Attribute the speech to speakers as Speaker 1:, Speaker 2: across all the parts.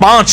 Speaker 1: 5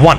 Speaker 1: 1,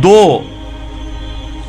Speaker 1: 2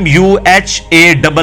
Speaker 1: MUHAMMAD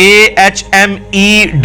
Speaker 1: AHMED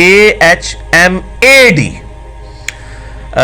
Speaker 1: AHMAD।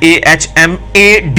Speaker 1: AHMAD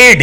Speaker 1: AD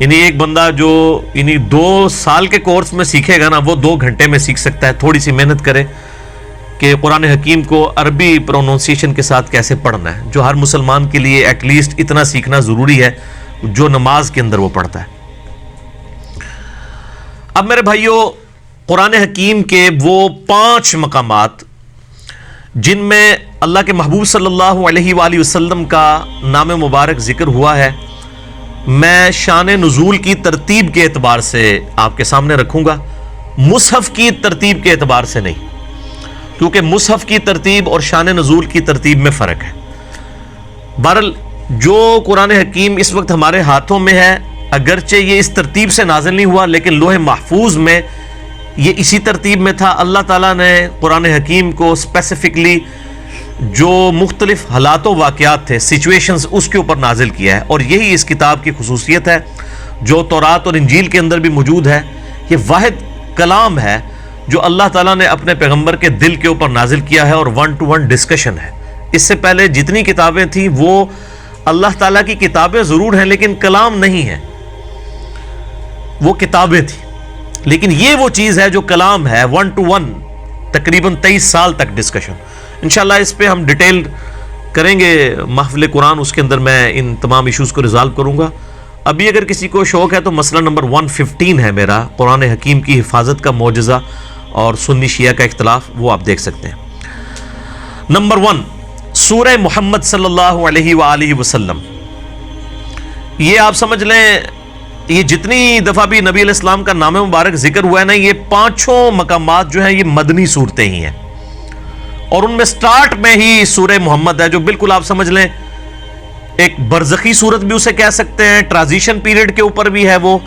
Speaker 1: یعنی ایک بندہ جو یعنی 2 سال کے کورس میں سیکھے گا نا، وہ 2 گھنٹے میں سیکھ سکتا ہے. تھوڑی سی محنت کرے کہ قرآن حکیم کو عربی پروننسیشن کے ساتھ کیسے پڑھنا ہے، جو ہر مسلمان کے لیے ایٹ لیسٹ اتنا سیکھنا ضروری ہے جو نماز کے اندر وہ پڑھتا ہے. اب میرے بھائیوں، قرآن حکیم کے وہ 5 مقامات جن میں اللہ کے محبوب صلی اللہ علیہ وآلہ وسلم کا نام مبارک ذکر ہوا ہے، میں شان نزول کی ترتیب کے اعتبار سے آپ کے سامنے رکھوں گا، مصحف کی ترتیب کے اعتبار سے نہیں، کیونکہ مصحف کی ترتیب اور شان نزول کی ترتیب میں فرق ہے. بہرحال جو قرآن حکیم اس وقت ہمارے ہاتھوں میں ہے، اگرچہ یہ اس ترتیب سے نازل نہیں ہوا، لیکن لوح محفوظ میں یہ اسی ترتیب میں تھا. اللہ تعالیٰ نے قرآن حکیم کو اسپیسیفکلی جو مختلف حالات و واقعات تھے، سچویشنز، اس کے اوپر نازل کیا ہے، اور یہی اس کتاب کی خصوصیت ہے جو تورات اور انجیل کے اندر بھی موجود ہے. یہ واحد کلام ہے جو اللہ تعالیٰ نے اپنے پیغمبر کے دل کے اوپر نازل کیا ہے، اور 1 to 1 ڈسکشن ہے. اس سے پہلے جتنی کتابیں تھیں وہ اللہ تعالیٰ کی کتابیں ضرور ہیں لیکن کلام نہیں ہیں، وہ کتابیں تھیں. لیکن یہ وہ چیز ہے جو کلام ہے، 1 to 1 تقریباً 23 سال تک ڈسکشن. انشاءاللہ اس پہ ہم ڈیٹیل کریں گے محفل قرآن، اس کے اندر میں ان تمام ایشوز کو ریزالو کروں گا. ابھی اگر کسی کو شوق ہے تو مسئلہ نمبر 115 ہے میرا، قرآن حکیم کی حفاظت کا معجزہ اور سنی شیعہ کا اختلاف، وہ آپ دیکھ سکتے ہیں. نمبر 1، سورہ محمد صلی اللہ علیہ وآلہ وسلم. یہ آپ سمجھ لیں، یہ جتنی دفعہ بھی نبی علیہ السلام کا نام مبارک ذکر ہوا ہے نا، یہ 5 مقامات جو ہیں یہ مدنی صورتیں ہی ہیں، اور ان میں سٹارٹ میں ہی سورہ محمد ہے، جو بالکل آپ سمجھ لیں ایک برزخی صورت بھی اسے کہہ سکتے ہیں، ٹرانزیشن پیریڈ کے اوپر بھی ہے وہ.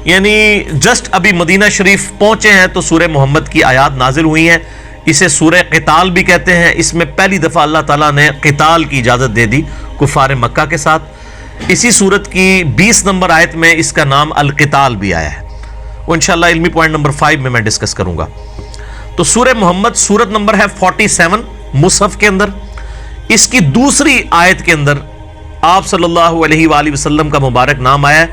Speaker 1: یعنی جسٹ ابھی مدینہ شریف پہنچے ہیں تو سورہ محمد کی آیات نازل ہوئی ہیں. اسے سورہ قتال بھی کہتے ہیں. اس میں پہلی دفعہ اللہ تعالیٰ نے قتال کی اجازت دے دی کفار مکہ کے ساتھ. اسی صورت کی 20 نمبر آیت میں اس کا نام القتال بھی آیا ہے، وہ انشاءاللہ علمی پوائنٹ نمبر 5 میں ڈسکس کروں گا. تو سورہ محمد صورت نمبر ہے 47 مصحف کے اندر. اس کی دوسری آیت کے اندر آپ صلی اللہ علیہ وآلہ وسلم کا مبارک نام آیا ہے،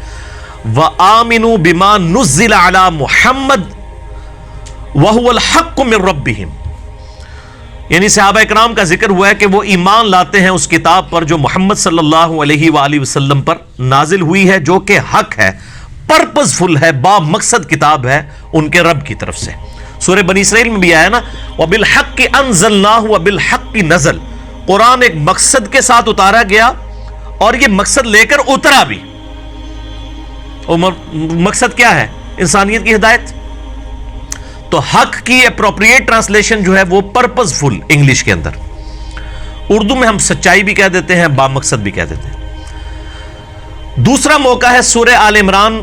Speaker 1: وَآمِنُوا بِمَا نُزِّلَ عَلَى مُحَمَّدٍ وَهُوَ الْحَقُّ مِن رَبِّهِمْ. یعنی صحابہ اکرام کا ذکر ہوا ہے کہ وہ ایمان لاتے ہیں اس کتاب پر جو محمد صلی اللہ علیہ وآلہ وسلم پر نازل ہوئی ہے، جو کہ حق ہے، پرپز فل ہے، با مقصد کتاب ہے ان کے رب کی طرف سے. سورہ بنی اسرائیل میں بھی آیا نا، وَبِالْحَقِّ أَنزَلْنَاهُ وَبِالْحَقِّ نَزَلَ. قرآن ایک مقصد کے ساتھ اتارا گیا اور یہ مقصد لے کر اترا بھی. مقصد کیا ہے؟ انسانیت کی ہدایت. تو حق کی اپروپریٹ ٹرانسلیشن جو ہے وہ پرپز فل انگلش کے اندر، اردو میں ہم سچائی بھی کہہ دیتے ہیں، با مقصد بھی کہہ دیتے ہیں. دوسرا موقع ہے سورہ آل عمران،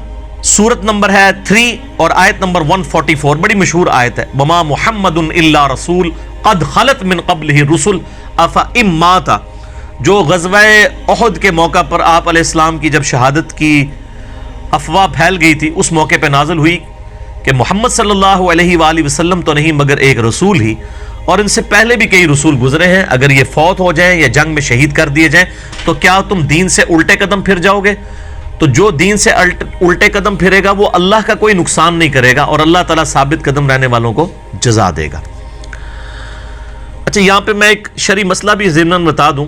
Speaker 1: سورت نمبر ہے 3 اور آیت نمبر 144، بڑی مشہور آیت ہے، وما محمد الا رسول قد خلت من قبلہ الرسل افئن مات. جو غزوہ احد کے موقع پر آپ علیہ السلام کی جب شہادت کی افواہ پھیل گئی تھی، اس موقع پہ نازل ہوئی کہ محمد صلی اللہ علیہ وآلہ وسلم تو نہیں مگر ایک رسول ہی، اور ان سے پہلے بھی کئی رسول گزرے ہیں، اگر یہ فوت ہو جائیں یا جنگ میں شہید کر دیے جائیں تو کیا تم دین سے الٹے قدم پھر جاؤ گے؟ تو جو دین سے الٹے قدم پھرے گا وہ اللہ کا کوئی نقصان نہیں کرے گا، اور اللہ تعالیٰ ثابت قدم رہنے والوں کو جزا دے گا. اچھا، یہاں پہ میں ایک شرعی مسئلہ بھی ضمناً بتا دوں.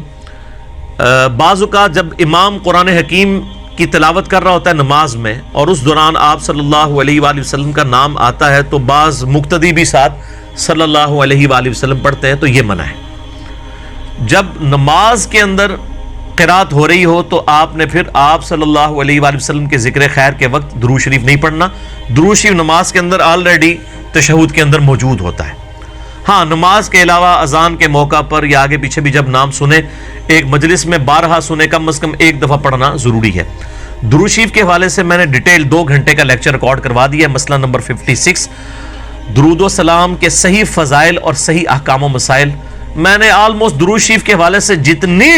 Speaker 1: بعض اوقات جب امام قرآن حکیم کی تلاوت کر رہا ہوتا ہے نماز میں، اور اس دوران آپ صلی اللہ علیہ وآلہ وسلم کا نام آتا ہے، تو بعض مقتدی بھی ساتھ صلی اللہ علیہ وآلہ وسلم پڑھتے ہیں، تو یہ منع ہے. جب نماز کے اندر قرات ہو رہی ہو تو آپ نے پھر آپ صلی اللہ علیہ وآلہ وسلم کے ذکر خیر کے وقت درود شریف نہیں پڑھنا. درود شریف نماز کے اندر آلریڈی تشہد کے اندر موجود ہوتا ہے. ہاں، نماز کے علاوہ اذان کے موقع پر یا آگے پیچھے بھی جب نام سنے، ایک مجلس میں 12 سنے، کم از کم ایک دفعہ پڑھنا ضروری ہے. درود شریف کے حوالے سے میں نے ڈیٹیل 2 گھنٹے کا لیکچر ریکارڈ کروا دیا ہے، مسئلہ نمبر 56، درود و سلام کے صحیح فضائل اور صحیح احکام و مسائل. میں نے آلموسٹ درود شریف کے حوالے سے جتنی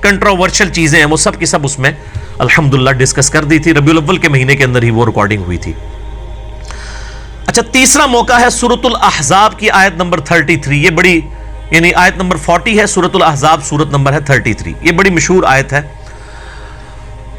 Speaker 1: کنٹروورشل چیزیں ہیں وہ سب کی سب اس میں الحمدللہ ڈسکس کر دی تھی. ربیع الاول کے مہینے کے اندر ہی وہ ریکارڈنگ ہوئی تھی. اچھا، تیسرا موقع ہے سورۃ الاحزاب کی آیت نمبر 33. یہ بڑی، یعنی آیت نمبر 40 ہے، سورۃ الاحزاب سورت نمبر ہے 33. یہ بڑی مشہور آیت ہے.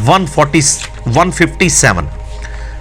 Speaker 1: 157,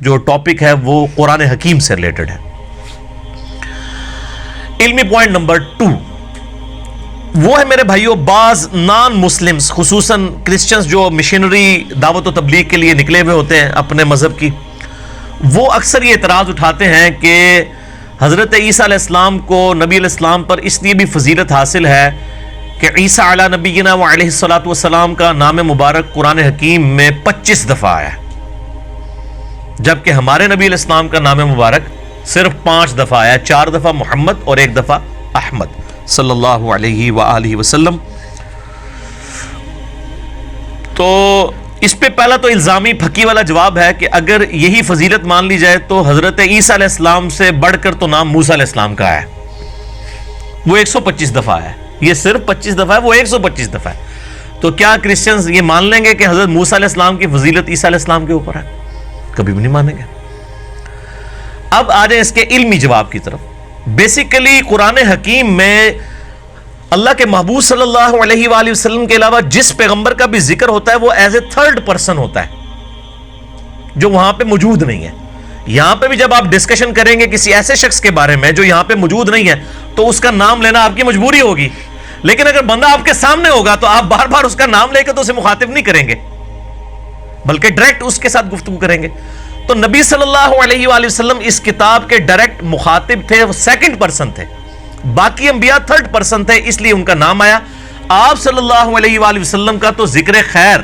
Speaker 1: جو ٹاپک ہے وہ قرآن حکیم سے ریلیٹڈ ہے. علمی پوائنٹ نمبر 2 وہ ہے میرے بھائیوں، بعض نان مسلمز خصوصاً کرسچنز جو مشنری دعوت و تبلیغ کے لیے نکلے ہوئے ہوتے ہیں اپنے مذہب کی، وہ اکثر یہ اعتراض اٹھاتے ہیں کہ حضرت عیسیٰ علیہ السلام کو نبی علیہ السلام پر اس لیے بھی فضیلت حاصل ہے کہ عیسیٰ علی نبینا و علیہ الصلوۃ والسلام کا نام مبارک قرآن حکیم میں 25 دفعہ آیا ہے، جبکہ ہمارے نبی علیہ السلام کا نام مبارک صرف 5 دفعہ آیا ہے، 4 دفعہ محمد اور 1 دفعہ احمد صلی اللہ علیہ وآلہ وسلم. تو اس پہ پہلا تو الزامی پھکی والا جواب ہے کہ اگر یہی فضیلت مان لی جائے تو حضرت عیسیٰ علیہ السلام سے بڑھ کر تو نام موسیٰ علیہ السلام کا ہے، وہ 125 دفعہ ہے. یہ صرف 25 دفعہ ہے، وہ 125 دفعہ ہے. تو کیا کرسچنز یہ مان لیں گے کہ حضرت موسیٰ علیہ السلام کی فضیلت عیسیٰ علیہ السلام کے اوپر ہے؟ کبھی بھی نہیں مانیں گے. اب آ جائیں اس کے علمی جواب کی طرف. بیسیکلی قرآن حکیم میں اللہ کے محبوب صلی اللہ علیہ وآلہ وسلم کے علاوہ جس پیغمبر کا بھی ذکر ہوتا ہے وہ ایز اے تھرڈ پرسن ہوتا ہے جو وہاں پہ موجود نہیں ہے. یہاں پہ بھی جب آپ ڈسکشن کریں گے کسی ایسے شخص کے بارے میں جو یہاں پہ موجود نہیں ہے تو اس کا نام لینا آپ کی مجبوری ہوگی، لیکن اگر بندہ آپ کے سامنے ہوگا تو آپ بار بار اس کا نام لے کے تو اسے مخاطب نہیں کریں گے بلکہ ڈائریکٹ اس کے ساتھ گفتگو کریں گے. تو نبی صلی اللہ علیہ وآلہ وسلم اس کتاب کے ڈائریکٹ مخاطب تھے، وہ سیکنڈ پرسن تھے، باقی انبیاء تھرڈ پرسن تھے، اس لیے ان کا نام آیا. آپ صلی اللہ علیہ وآلہ وسلم کا تو ذکر خیر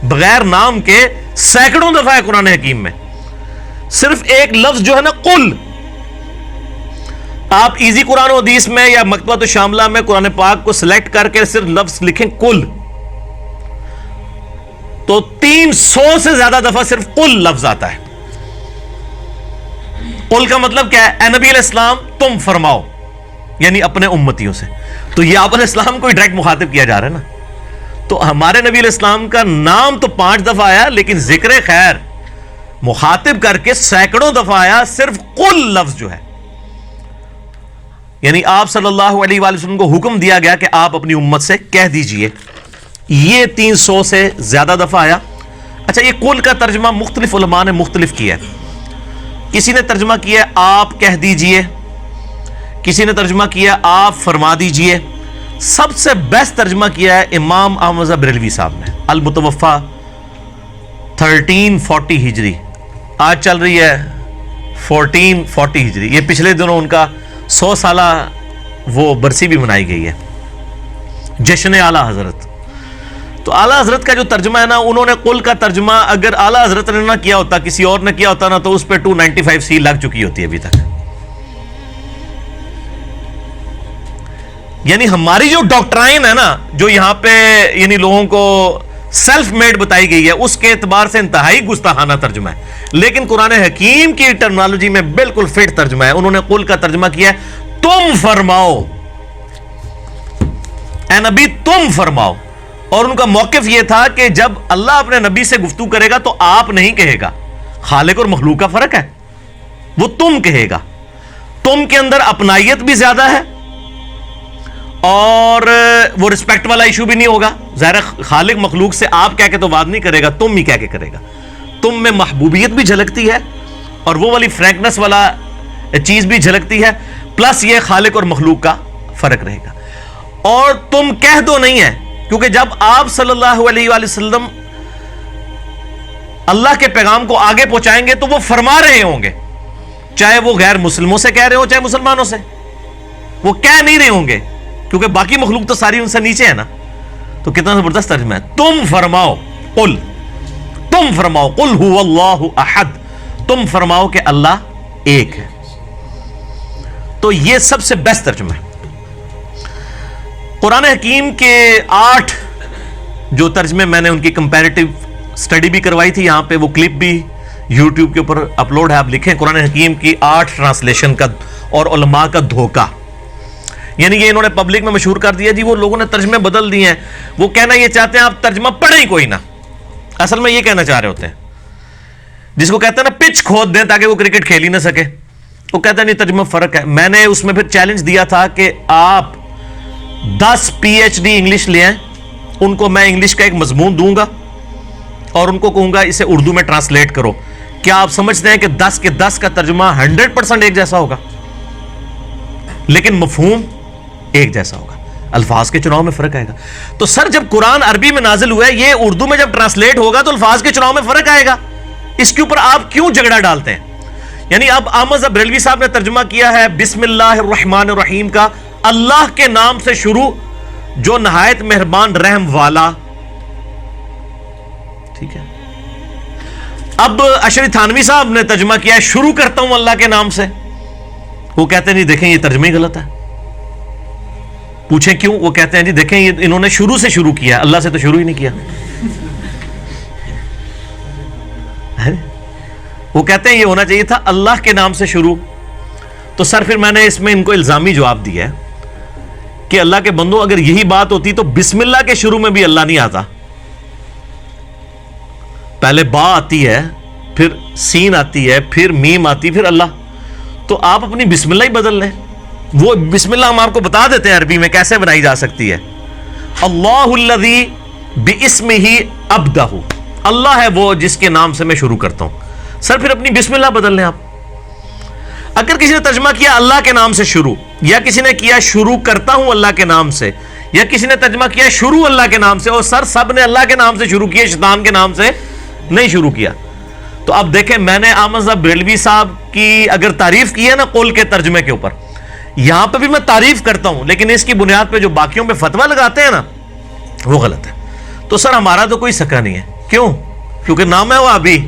Speaker 1: بغیر نام کے سینکڑوں دفعہ ہے قرآن حکیم میں. صرف ایک لفظ جو ہے نا قل، آپ ایزی قرآن و حدیث میں یا مکتبۃ الشاملہ میں قرآن پاک کو سلیکٹ کر کے صرف لفظ لکھیں قل، تو 300 سے زیادہ دفعہ صرف قل لفظ آتا ہے. قل کا مطلب کیا ہے؟ اے نبی علیہ السلام تم فرماؤ، یعنی اپنے امتیوں سے. تو یہ آپ علیہ السلام کو ڈائریکٹ مخاطب کیا جا رہا ہے نا. تو ہمارے نبی علیہ السلام کا نام تو 5 دفعہ آیا، لیکن ذکر خیر مخاطب کر کے سینکڑوں دفعہ آیا صرف قل لفظ جو ہے. یعنی آپ صلی اللہ علیہ وآلہ وسلم کو حکم دیا گیا کہ آپ اپنی امت سے کہہ دیجئے. یہ 300 سے زیادہ دفعہ آیا. اچھا، یہ قل کا ترجمہ مختلف علماء نے مختلف کیا ہے. کسی نے ترجمہ کیا آپ کہہ دیجئے، کسی نے ترجمہ کیا آپ فرما دیجئے. سب سے بیسٹ ترجمہ کیا ہے امام احمد بریلوی صاحب نے، المتوفا 1340 ہجری، آج چل رہی ہے 1440 ہجری. یہ پچھلے دنوں ان کا 100 سالہ وہ برسی بھی منائی گئی ہے، جشن اعلیٰ حضرت. تو اعلیٰ حضرت کا جو ترجمہ ہے نا، انہوں نے قل کا ترجمہ اگر اعلیٰ حضرت نے نہ کیا ہوتا، کسی اور نے کیا ہوتا نا، تو اس پہ 295 سی لگ چکی ہوتی ہے ابھی تک. یعنی ہماری جو ڈاکٹرائن ہے نا، جو یہاں پہ یعنی لوگوں کو سیلف میڈ بتائی گئی ہے، اس کے اعتبار سے انتہائی گستاخانہ ترجمہ ہے. لیکن قرآن حکیم کی ٹرمنالوجی میں بالکل فٹ ترجمہ ہے. انہوں نے قل کا ترجمہ کیا ہے تم فرماؤ، اے نبی تم فرماؤ. اور ان کا موقف یہ تھا کہ جب اللہ اپنے نبی سے گفتگو کرے گا تو آپ نہیں کہے گا. خالق اور مخلوق کا فرق ہے، وہ تم کہے گا. تم کے اندر اپنائیت بھی زیادہ ہے اور وہ رسپیکٹ والا ایشو بھی نہیں ہوگا. ظاہر خالق مخلوق سے آپ کہہ کے تو بات نہیں کرے گا، تم ہی کہہ کے کرے گا. تم میں محبوبیت بھی جھلکتی ہے اور وہ والی فرینکنس والا چیز بھی جھلکتی ہے، پلس یہ خالق اور مخلوق کا فرق رہے گا. اور تم کہہ دو نہیں ہے، کیونکہ جب آپ صلی اللہ علیہ وآلہ وسلم اللہ کے پیغام کو آگے پہنچائیں گے تو وہ فرما رہے ہوں گے، چاہے وہ غیر مسلموں سے کہہ رہے ہوں چاہے مسلمانوں سے. وہ کہہ نہیں رہے ہوں گے کیونکہ باقی مخلوق تو ساری ان سے نیچے ہے نا. تو کتنا زبردست ترجمہ ہے. تم فرماؤ قل، تم فرماؤ قل هو اللہ احد، تم فرماؤ کہ اللہ ایک ہے. تو یہ سب سے بیسٹ ترجمہ ہے. قرآن حکیم کے 8 جو ترجمے میں نے ان کی کمپیریٹیو سٹڈی بھی کروائی تھی، یہاں پہ وہ کلپ بھی یوٹیوب کے اوپر اپلوڈ ہے، آپ لکھیں قرآن حکیم کی 8 ٹرانسلیشن کا اور علماء کا دھوکہ. یعنی یہ انہوں نے پبلک میں مشہور کر دیا جی وہ لوگوں نے ترجمے بدل دیے ہیں. وہ کہنا یہ چاہتے ہیں آپ ترجمہ پڑھیں ہی کوئی نہ، اصل میں یہ کہنا چاہ رہے ہوتے ہیں، جس کو کہتے ہیں نا پچ کھود دیں تاکہ وہ کرکٹ کھیل ہی نہ سکے. وہ کہتے ہیں نہیں ترجمہ فرق ہے. میں نے اس میں پھر چیلنج دیا تھا کہ آپ 10 PhD انگلش لے آئیں، ان کو میں انگلش کا ایک مضمون دوں گا اور ان کو کہوں گا اسے اردو میں ٹرانسلیٹ کرو. کیا آپ سمجھتے ہیں کہ 10 کے 10 کا ترجمہ 100% ایک جیسا ہوگا؟ لیکن مفہوم ایک جیسا ہوگا، الفاظ کے چناؤ میں فرق آئے گا۔ تو سر جب قرآن عربی میں نازل ہوا ہے، یہ اردو میں جب ٹرانسلیٹ ہوگا تو الفاظ کے چناؤ میں فرق آئے گا، اس کے اوپر آپ کیوں جھگڑا ڈالتے ہیں؟ یعنی اب احمد بریلوی صاحب نے ترجمہ کیا ہے بسم اللہ الرحمن الرحیم کا، اللہ کے نام سے شروع جو نہایت مہربان رحم والا، ٹھیک ہے۔ اب اشری تھانوی صاحب نے ترجمہ کیا ہے شروع کرتا ہوں اللہ کے نام سے، وہ کہتے ہیں نہیں دیکھیں یہ ترجمہ ہی غلط ہے۔ پوچھیں کیوں؟ وہ کہتے ہیں جی دیکھیں یہ انہوں نے شروع سے شروع کیا، اللہ سے تو شروع ہی نہیں کیا۔ وہ کہتے ہیں یہ ہونا چاہیے تھا اللہ کے نام سے شروع۔ تو سر پھر میں نے اس میں ان کو الزامی جواب دیا ہے کہ اللہ کے بندوں اگر یہی بات ہوتی تو بسم اللہ کے شروع میں بھی اللہ نہیں آتا، پہلے با آتی ہے، پھر سین آتی ہے، پھر میم آتی، پھر اللہ۔ تو آپ اپنی بسم اللہ ہی بدل لیں، وہ بسم اللہ ہم آپ کو بتا دیتے ہیں عربی میں کیسے بنائی جا سکتی ہے۔ اللہ الذی باسمہ ابدہ، اللہ ہے وہ جس کے نام سے میں شروع کرتا ہوں۔ سر پھر اپنی بسم اللہ بدل لیں آپ۔ اگر کسی نے ترجمہ کیا اللہ کے نام سے شروع، یا کسی نے کیا شروع کرتا ہوں اللہ کے نام سے، یا کسی نے ترجمہ کیا شروع اللہ کے نام سے، اور سر سب نے اللہ کے نام سے شروع کیا، شیطان کے نام سے نہیں شروع کیا۔ تو اب دیکھیں میں نے احمد بریلوی صاحب کی اگر تعریف کی ہے نا قول کے ترجمے کے اوپر، یہاں پہ بھی میں تعریف کرتا ہوں، لیکن اس کی بنیاد پہ جو باقیوں پہ فتویٰ لگاتے ہیں نا وہ غلط ہے۔ تو سر ہمارا تو کوئی سکا نہیں ہے، کیوں؟ کیونکہ نام ہے وہابی،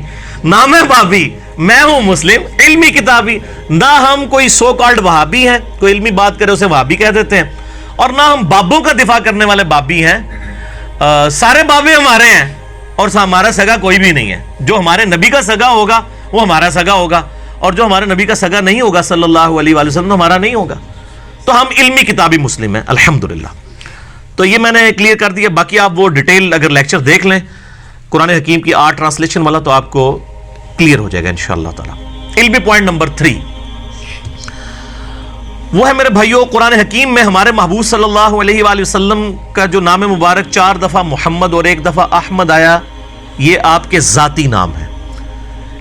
Speaker 1: نام ہے وہابی، میں ہوں مسلم علمی کتابی، نہ ہم کوئی سو کالڈ وہابی ہیں، کوئی علمی بات کرے اسے وہابی کہہ دیتے ہیں، اور نہ ہم بابوں کا دفاع کرنے والے بابی ہیں۔ سارے بابے ہمارے ہیں اور ہمارا سگا کوئی بھی نہیں ہے۔ جو ہمارے نبی کا سگا ہوگا وہ ہمارا سگا ہوگا، اور جو ہمارے نبی کا سگا نہیں ہوگا صلی اللہ علیہ وآلہ وسلم ہمارا نہیں ہوگا۔ تو ہم علمی کتابی مسلم ہیں الحمدللہ۔ تو یہ میں نے کلیئر کر دیا، باقی آپ وہ ڈیٹیل اگر لیکچر دیکھ لیں قرآن حکیم کی آرٹ ٹرانسلیشن والا تو آپ کو کلیئر ہو جائے گا انشاءاللہ تعالی۔ علمی پوائنٹ نمبر 3 وہ ہے میرے بھائیوں، قرآن حکیم میں ہمارے محبوب صلی اللہ علیہ وآلہ وسلم کا جو نام مبارک 4 دفعہ محمد اور 1 دفعہ احمد آیا، یہ آپ کے ذاتی نام ہے،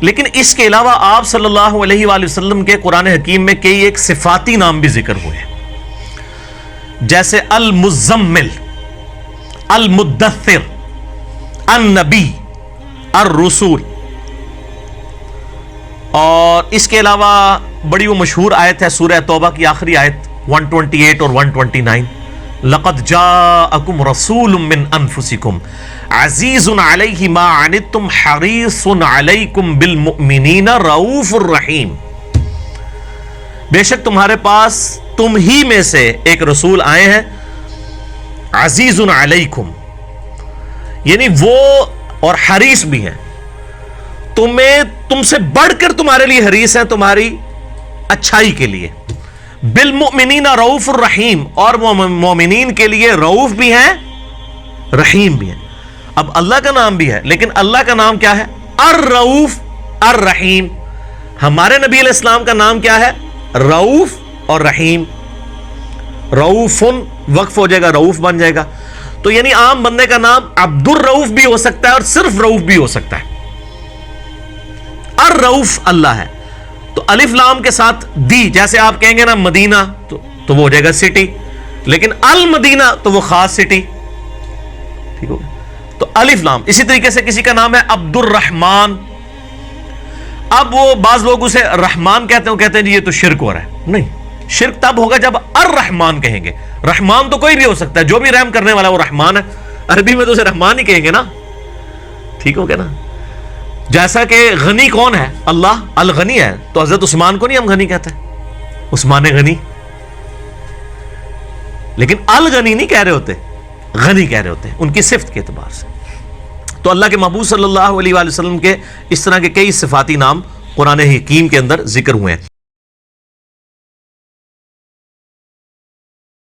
Speaker 1: لیکن اس کے علاوہ آپ صلی اللہ علیہ وآلہ وسلم کے قرآن حکیم میں کئی ایک صفاتی نام بھی ذکر ہوئے ہیں، جیسے المزمل، المدثر، النبی، الرسول۔ اور اس کے علاوہ بڑی وہ مشہور آیت ہے سورہ توبہ کی آخری آیت 128 اور 129، لقد جاءکم رسول من انفسکم عزیز علیہ ما عنتم حریص علیکم بالمؤمنین رؤوف الرحیم۔ بے شک تمہارے پاس تم ہی میں سے ایک رسول آئے ہیں، عزیز علیکم، یعنی وہ اور حریص بھی ہیں، تم سے بڑھ کر تمہارے لیے حریص ہیں، تمہاری اچھائی کے لیے، بالمؤمنین رؤوف الرحیم، اور مومنین کے لیے رؤوف بھی ہیں رحیم بھی ہیں۔ اب اللہ کا نام بھی ہے، لیکن اللہ کا نام کیا ہے؟ الرؤوف الرحیم۔ ہمارے نبی علیہ السلام کا نام کیا ہے؟ رؤوف اور رحیم۔ رؤوفن وقف ہو جائے گا، رؤوف بن جائے گا۔ تو یعنی عام بندے کا نام عبد الرؤوف بھی ہو سکتا ہے اور صرف رؤوف بھی ہو سکتا ہے۔ الرؤوف اللہ ہے، تو الف لام کے ساتھ دی، جیسے آپ کہیں گے نا مدینہ تو وہ ہو جائے گا سٹی، لیکن المدینہ تو وہ خاص سٹی، ٹھیک ہو گیا؟ تو الف لام۔ اسی طریقے سے کسی کا نام ہے عبد الرحمن، اب وہ بعض لوگ اسے رحمان کہتے ہیں، وہ کہتے ہیں جی یہ تو شرک ہو رہا ہے۔ نہیں، شرک تب ہوگا جب الرحمن کہیں گے۔ رحمان تو کوئی بھی ہو سکتا ہے، جو بھی رحم کرنے والا وہ رحمان ہے، عربی میں تو اسے رحمان ہی کہیں گے نا، ٹھیک ہو گیا نا؟ جیسا کہ غنی کون ہے؟ اللہ الغنی ہے، تو حضرت عثمان کو نہیں ہم غنی کہتے ہیں، عثمان غنی، لیکن الغنی نہیں کہہ رہے ہوتے، غنی کہہ رہے ہوتے ہیں ان کی صفت کے اعتبار سے۔ تو اللہ کے محبوب صلی اللہ علیہ وآلہ وسلم کے اس طرح کے کئی صفاتی نام قرآن حکیم کے اندر ذکر ہوئے ہیں۔